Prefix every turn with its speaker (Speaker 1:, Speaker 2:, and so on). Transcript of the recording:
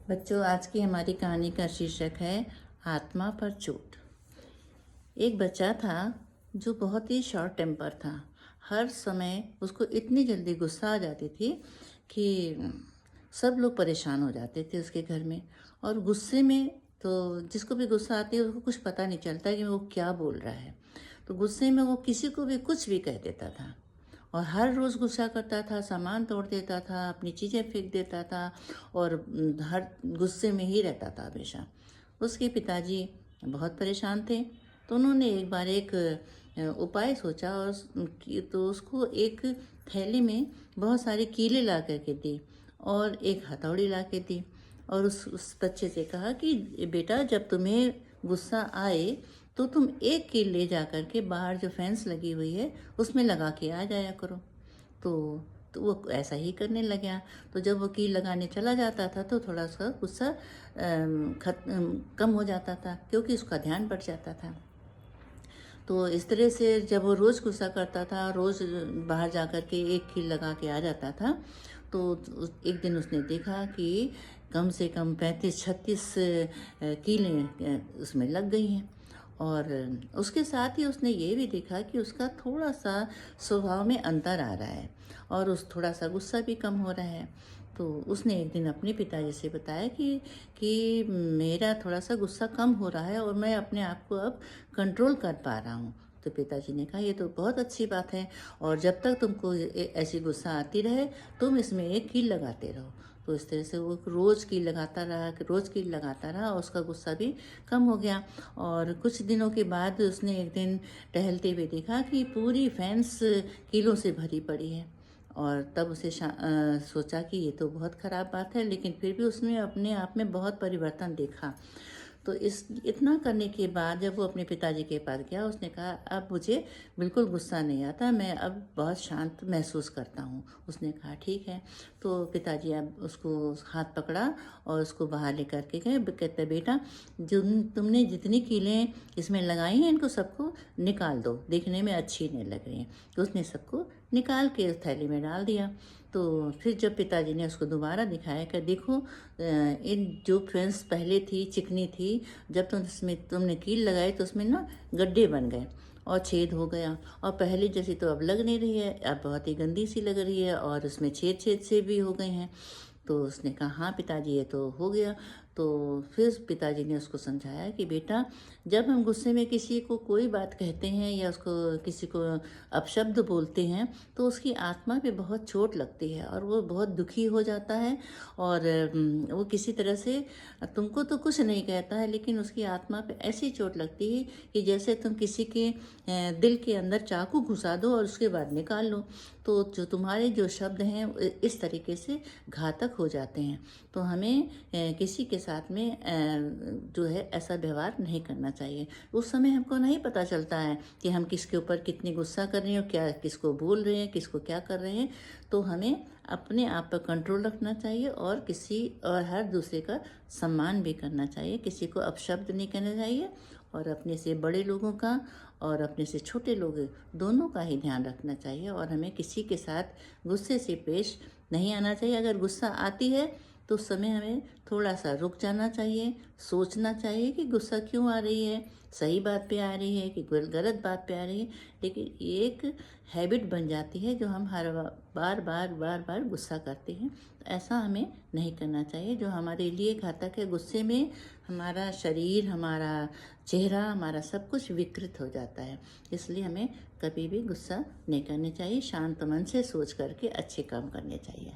Speaker 1: बच्चों, आज की हमारी कहानी का शीर्षक है आत्मा पर चोट। एक बच्चा था जो बहुत ही शॉर्ट टेम्पर था। हर समय उसको इतनी जल्दी गुस्सा आ जाती थी कि सब लोग परेशान हो जाते थे उसके घर में। और गुस्से में तो जिसको भी गुस्सा आती है उसको कुछ पता नहीं चलता कि वो क्या बोल रहा है। तो गुस्से में वो किसी को भी कुछ भी कह देता था और हर रोज़ गुस्सा करता था, सामान तोड़ देता था, अपनी चीज़ें फेंक देता था और हर गुस्से में ही रहता था हमेशा। उसके पिताजी बहुत परेशान थे, तो उन्होंने एक बार एक उपाय सोचा और तो उसको एक थैली में बहुत सारे कीले ला कर के दी और एक हथौड़ी ला के दी और उस बच्चे से कहा कि बेटा, जब तुम्हें गुस्सा आए तो तुम एक कील ले जा कर के बाहर जो फेंस लगी हुई है उसमें लगा के आ जाया करो। तो वो ऐसा ही करने लगा। तो जब वो कील लगाने चला जाता था तो थोड़ा सा गुस्सा कम हो जाता था, क्योंकि उसका ध्यान बढ़ जाता था। तो इस तरह से जब वो रोज़ गुस्सा करता था, रोज़ बाहर जा कर के एक कील लगा के आ जाता था, तो एक दिन उसने देखा कि कम से कम 35-36 कीलें उसमें लग गई हैं। और उसके साथ ही उसने ये भी देखा कि उसका थोड़ा सा स्वभाव में अंतर आ रहा है और थोड़ा सा गुस्सा भी कम हो रहा है। तो उसने एक दिन अपने पिताजी से बताया कि मेरा थोड़ा सा गुस्सा कम हो रहा है और मैं अपने आप को अब कंट्रोल कर पा रहा हूँ। तो पिताजी ने कहा, ये तो बहुत अच्छी बात है और जब तक तुमको ऐसी गुस्सा आती रहे तुम इसमें एक कील लगाते रहो। तो इस तरह से वो रोज़ कील लगाता रहा, रोज़ कील लगाता रहा और उसका गुस्सा भी कम हो गया। और कुछ दिनों के बाद उसने एक दिन टहलते हुए देखा कि पूरी फेंस कीलों से भरी पड़ी है। और तब उसे सोचा कि ये तो बहुत ख़राब बात है, लेकिन फिर भी उसने अपने आप में बहुत परिवर्तन देखा। तो इतना करने के बाद जब वो अपने पिताजी के पास गया, उसने कहा, अब मुझे बिल्कुल गुस्सा नहीं आता, मैं अब बहुत शांत महसूस करता हूँ। उसने कहा, ठीक है। तो पिताजी अब उसको हाथ पकड़ा और उसको बाहर लेकर के गए। कहते, बेटा, जो तुमने जितनी कीलें इसमें लगाई हैं इनको सबको निकाल दो, देखने में अच्छी नहीं लग रही हैं। तो उसने सबको निकाल के उस थैली में डाल दिया। तो फिर जब पिताजी ने उसको दोबारा दिखाया कि देखो, इन जो फ्रेंड्स पहले थी चिकनी थी, जब तुमने कील लगाई तो उसमें ना गड्ढे बन गए और छेद हो गया, और पहले जैसी तो अब लग नहीं रही है, अब बहुत ही गंदी सी लग रही है और उसमें छेद छेद से भी हो गए हैं। तो उसने कहा, हाँ पिताजी, ये तो हो गया। तो फिर पिताजी ने उसको समझाया कि बेटा, जब हम गुस्से में किसी को कोई बात कहते हैं या उसको किसी को अपशब्द बोलते हैं तो उसकी आत्मा पे बहुत चोट लगती है और वो बहुत दुखी हो जाता है। और वो किसी तरह से तुमको तो कुछ नहीं कहता है, लेकिन उसकी आत्मा पे ऐसी चोट लगती है कि जैसे तुम किसी के दिल के अंदर चाकू घुसा दो और उसके बाद निकाल लो। तो जो तुम्हारे जो शब्द हैं इस तरीके से घातक हो जाते हैं। तो हमें किसी के साथ में जो है ऐसा व्यवहार नहीं करना चाहिए। उस समय हमको नहीं पता चलता है कि हम किसके ऊपर कितनी गुस्सा कर रहे हैं और क्या किसको बोल रहे हैं, किसको क्या कर रहे हैं। तो हमें अपने आप पर कंट्रोल रखना चाहिए और हर दूसरे का सम्मान भी करना चाहिए। किसी को अपशब्द नहीं कहना चाहिए और अपने से बड़े लोगों का और अपने से छोटे लोग दोनों का ही ध्यान रखना चाहिए। और हमें किसी के साथ गुस्से से पेश नहीं आना चाहिए। अगर गुस्सा आती है तो उस समय हमें थोड़ा सा रुक जाना चाहिए, सोचना चाहिए कि गुस्सा क्यों आ रही है, सही बात पे आ रही है कि गलत बात पे आ रही है। लेकिन एक हैबिट बन जाती है जो हम हर बार गुस्सा करते हैं। तो ऐसा हमें नहीं करना चाहिए जो हमारे लिए घातक है। गुस्से में हमारा शरीर, हमारा चेहरा, हमारा सब कुछ विकृत हो जाता है। इसलिए हमें कभी भी गुस्सा नहीं करना चाहिए। शांत मन से सोच करके अच्छे काम करने चाहिए।